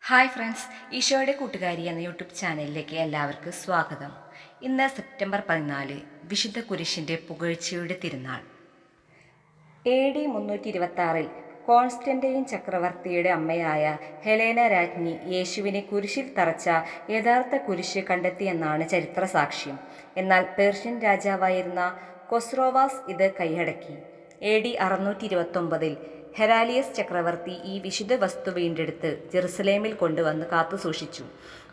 Hi friends, ഈശോയുടെ കൂട്ടുകാരി എന്ന യൂട്യൂബ് ചാനലിലേക്ക് എല്ലാവർക്കും സ്വാഗതം. ഇന്ന് സെപ്റ്റംബർ 14, വിശുദ്ധ കുരിശിൻ്റെ പുകഴ്ചയുടെ തിരുനാൾ. AD 326 കോൺസ്റ്റന്റൈൻ ചക്രവർത്തിയുടെ അമ്മയായ ഹെലേന രാജ്ഞി യേശുവിനെ കുരിശിൽ തറച്ച യഥാർത്ഥ കുരിശ് കണ്ടെത്തിയെന്നാണ് ചരിത്ര സാക്ഷ്യം. എന്നാൽ പേർഷ്യൻ രാജാവായിരുന്ന കൊസ്രോവാസ് ഇത് കൈയടക്കി. AD 629 ഹെരാലിയസ് ചക്രവർത്തി ഈ വിശുദ്ധ വസ്തു വീണ്ടെടുത്ത് ജെറുസലേമിൽ കൊണ്ടുവന്ന് കാത്തുസൂക്ഷിച്ചു.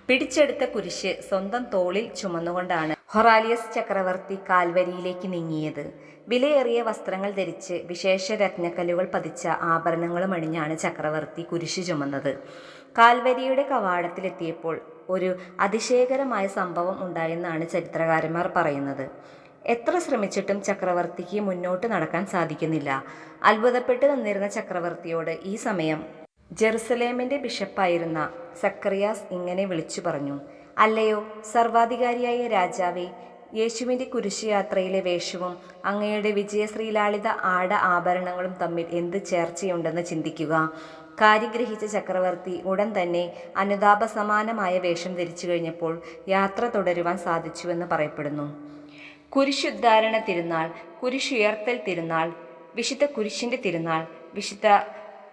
പിടിച്ചെടുത്ത കുരിശ് സ്വന്തം തോളിൽ ചുമന്നുകൊണ്ടാണ് ഹൊറാലിയസ് ചക്രവർത്തി കാൽവരിയിലേക്ക് നീങ്ങിയത്. വിലയേറിയ വസ്ത്രങ്ങൾ ധരിച്ച് വിശേഷ രത്നക്കല്ലുകൾ പതിച്ച ആഭരണങ്ങളും അണിഞ്ഞാണ് ചക്രവർത്തി കുരിശ് ചുമന്നത്. കാൽവരിയുടെ കവാടത്തിലെത്തിയപ്പോൾ ഒരു അതിശയകരമായ സംഭവം ഉണ്ടായെന്നാണ് ചരിത്രകാരന്മാർ പറയുന്നത്. എത്ര ശ്രമിച്ചിട്ടും ചക്രവർത്തിക്ക് മുന്നോട്ട് നടക്കാൻ സാധിക്കുന്നില്ല. അത്ഭുതപ്പെട്ട് നിന്നിരുന്ന ചക്രവർത്തിയോട് ഈ സമയം ജെറുസലേമിൻ്റെ ബിഷപ്പായിരുന്ന സക്കറിയാസ് ഇങ്ങനെ വിളിച്ചു പറഞ്ഞു: അല്ലയോ സർവാധികാരിയായ രാജാവേ, യേശുവിൻ്റെ കുരിശ് യാത്രയിലെ വേഷവും അങ്ങയുടെ വിജയശ്രീലാളിത ആഭരണങ്ങളും തമ്മിൽ എന്ത് ചേർച്ചയുണ്ടെന്ന് ചിന്തിക്കുക. കാര്യം ഗ്രഹിച്ച ചക്രവർത്തി ഉടൻ തന്നെ അനുതാപസമാനമായ വേഷം ധരിച്ചു കഴിഞ്ഞപ്പോൾ യാത്ര തുടരുവാൻ സാധിച്ചുവെന്ന് പറയപ്പെടുന്നു. കുരിശുദ്ധാരണ തിരുനാൾ, കുരിശുയർത്തൽ തിരുനാൾ, വിശുദ്ധ കുരിശിൻ്റെ തിരുനാൾ, വിശുദ്ധ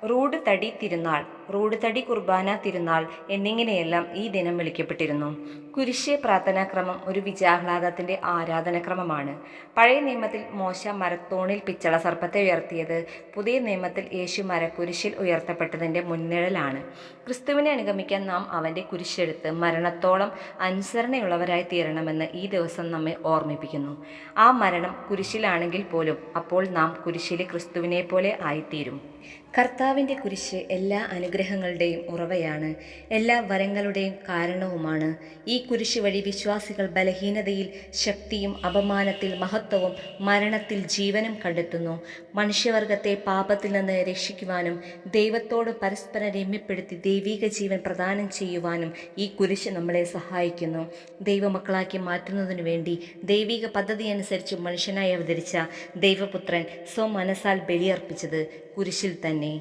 റൂഡ് തടി തിരുനാൾ, റൂഡ് തടി കുർബാന തിരുനാൾ എന്നിങ്ങനെയെല്ലാം ഈ ദിനം വിളിക്കപ്പെട്ടിരുന്നു. കുരിശ് പ്രാർത്ഥനാക്രമം ഒരു വിജയാഹ്ലാദത്തിൻ്റെ ആരാധനാക്രമമാണ്. പഴയ നിയമത്തിൽ മോശ മരത്തോണിൽ പിച്ചള സർപ്പത്തെ ഉയർത്തിയത് പുതിയ നിയമത്തിൽ യേശു മരക്കുരിശിൽ ഉയർത്തപ്പെട്ടതിൻ്റെ മുൻനിഴലാണ്. ക്രിസ്തുവിനെ അനുഗമിക്കാൻ നാം അവൻ്റെ കുരിശെടുത്ത് മരണത്തോളം അനുസരണയുള്ളവരായി തീരണമെന്ന് ഈ ദിവസം നമ്മെ ഓർമ്മിപ്പിക്കുന്നു. ആ മരണം കുരിശിലാണെങ്കിൽ പോലും അപ്പോൾ നാം കുരിശിലെ ക്രിസ്തുവിനെ പോലെ ആയിത്തീരും. കർത്താവിൻ്റെ കുരിശ് എല്ലാ അനുഗ്രഹങ്ങളുടെയും ഉറവയാണ്, എല്ലാ വരങ്ങളുടെയും കാരണവുമാണ്. ഈ കുരിശ് വഴി വിശ്വാസികൾ ബലഹീനതയിൽ ശക്തിയും അപമാനത്തിൽ മഹത്വവും മരണത്തിൽ ജീവനും കണ്ടെത്തുന്നു. മനുഷ്യവർഗത്തെ പാപത്തിൽ നിന്ന് രക്ഷിക്കുവാനും ദൈവത്തോട് പരസ്പരം രമ്യപ്പെടുത്തി ദൈവിക ജീവൻ പ്രദാനം ചെയ്യുവാനും ഈ കുരിശ് നമ്മളെ സഹായിക്കുന്നു. ദൈവമക്കളാക്കി മാറ്റുന്നതിനു വേണ്ടി ദൈവിക പദ്ധതി അനുസരിച്ച് മനുഷ്യനായി അവതരിച്ച ദൈവപുത്രൻ സ്വമനസാൽ ബലിയർപ്പിച്ചത് കുരിശിൽ തന്നെ.